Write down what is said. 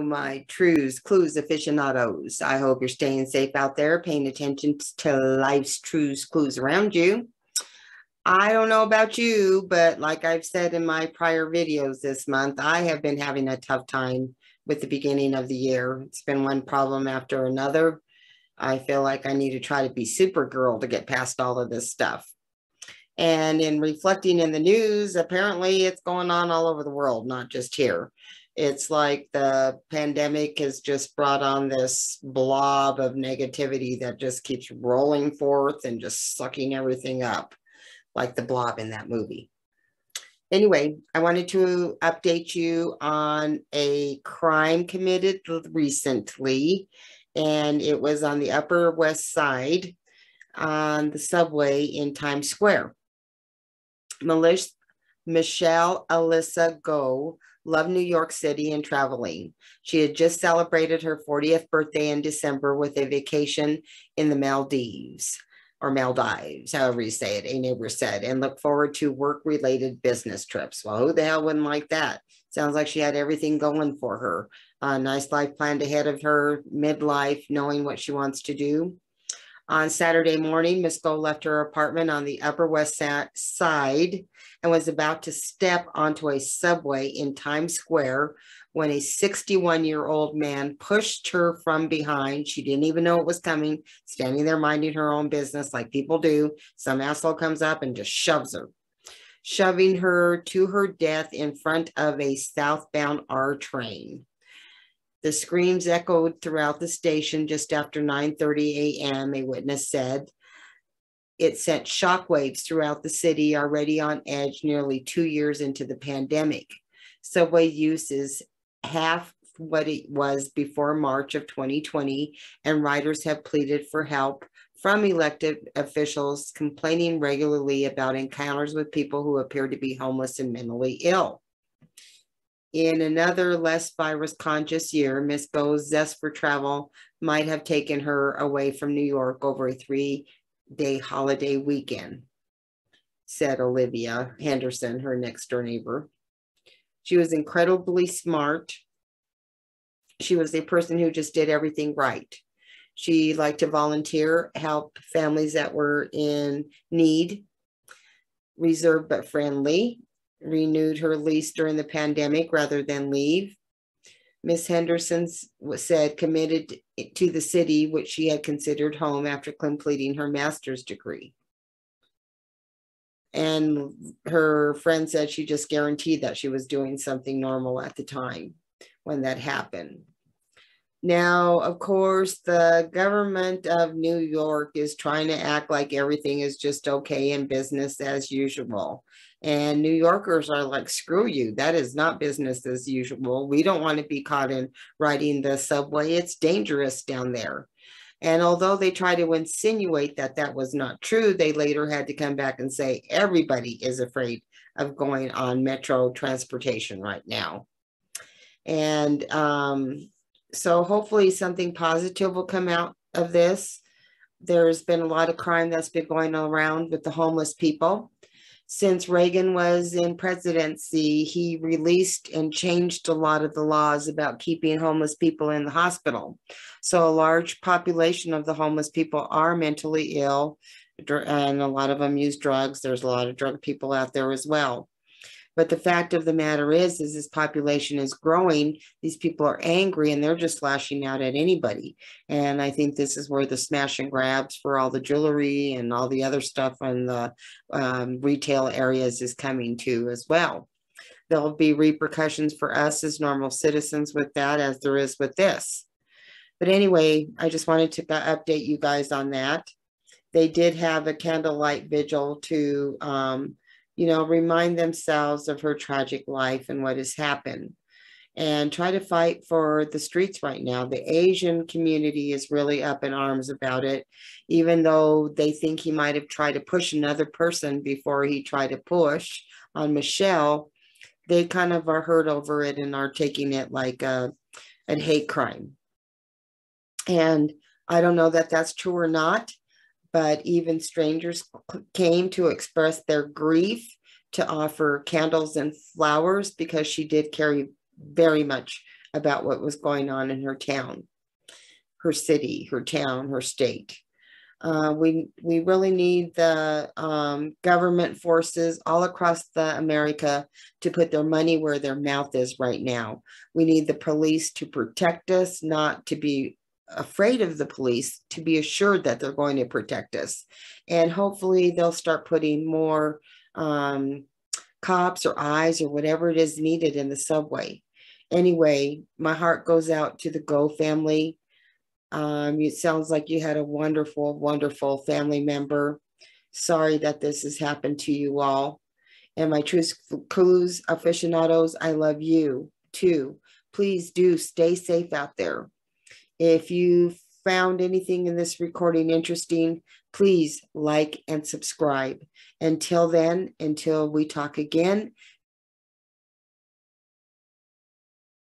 my trues, clues aficionados. I hope you're staying safe out there, paying attention to life's trues, clues around you. I don't know about you, but like I've said in my prior videos this month, I have been having a tough time with the beginning of the year. It's been one problem after another. I feel like I need to try to be Supergirl to get past all of this stuff. And in reflecting in the news, apparently it's going on all over the world, not just here. It's like the pandemic has just brought on this blob of negativity that just keeps rolling forth and just sucking everything up, like the blob in that movie. Anyway, I wanted to update you on a crime committed recently, and it was on the Upper West Side on the subway in Times Square. Michelle Alyssa Go loved New York City and traveling. She had just celebrated her 40th birthday in December with a vacation in the Maldives, or Maldives, however you say it, a neighbor said, and looked forward to work-related business trips. Well, who the hell wouldn't like that? Sounds like she had everything going for her. A nice life planned ahead of her, midlife, knowing what she wants to do. On Saturday morning, Miss Go left her apartment on the Upper West Side and was about to step onto a subway in Times Square when a 61-year-old man pushed her from behind. She didn't even know it was coming, standing there minding her own business like people do. Some asshole comes up and just shoves her, shoving her to her death in front of a southbound R train. The screams echoed throughout the station just after 9:30 a.m., a witness said. It sent shockwaves throughout the city, already on edge nearly 2 years into the pandemic. Subway use is half what it was before March of 2020, and riders have pleaded for help from elected officials, complaining regularly about encounters with people who appear to be homeless and mentally ill. In another less virus-conscious year, Miss Go's zest for travel might have taken her away from New York over a 3-day holiday weekend, said Olivia Henderson, her next-door neighbor. She was incredibly smart. She was a person who just did everything right. She liked to volunteer, help families that were in need, reserved but friendly, renewed her lease during the pandemic rather than leave. Miss Henderson said committed to the city, which she had considered home after completing her master's degree. And her friend said she just guaranteed that she was doing something normal at the time when that happened. Now, of course, the government of New York is trying to act like everything is just okay in business as usual. And New Yorkers are like, screw you. That is not business as usual. We don't want to be caught in riding the subway. It's dangerous down there. And although they try to insinuate that that was not true, they later had to come back and say everybody is afraid of going on metro transportation right now. And so hopefully something positive will come out of this. There's been a lot of crime that's been going around with the homeless people. Since Reagan was in presidency, he released and changed a lot of the laws about keeping homeless people in the hospital. So a large population of the homeless people are mentally ill, and a lot of them use drugs. There's a lot of drug people out there as well. But the fact of the matter is this population is growing. These people are angry and they're just lashing out at anybody. And I think this is where the smash and grabs for all the jewelry and all the other stuff in the retail areas is coming to as well. There'll be repercussions for us as normal citizens with that, as there is with this. But anyway, I just wanted to update you guys on that. They did have a candlelight vigil to remind themselves of her tragic life and what has happened, and try to fight for the streets right now. The Asian community is really up in arms about it, even though they think he might have tried to push another person before he tried to push on Michelle. They kind of are hurt over it and are taking it like a hate crime. And I don't know that that's true or not, but even strangers came to express their grief, to offer candles and flowers, because she did carry very much about what was going on in her town, her city, her town, her state. We really need the government forces all across America to put their money where their mouth is right now. We need the police to protect us, not to be afraid of the police, to be assured that they're going to protect us. And hopefully they'll start putting more cops or eyes or whatever it is needed in the subway. Anyway, my heart goes out to the Go family. It sounds like you had a wonderful, wonderful family member. Sorry that this has happened to you all. And my cruise aficionados, I love you too. Please do stay safe out there. If you found anything in this recording interesting, please like and subscribe. Until then, until we talk again,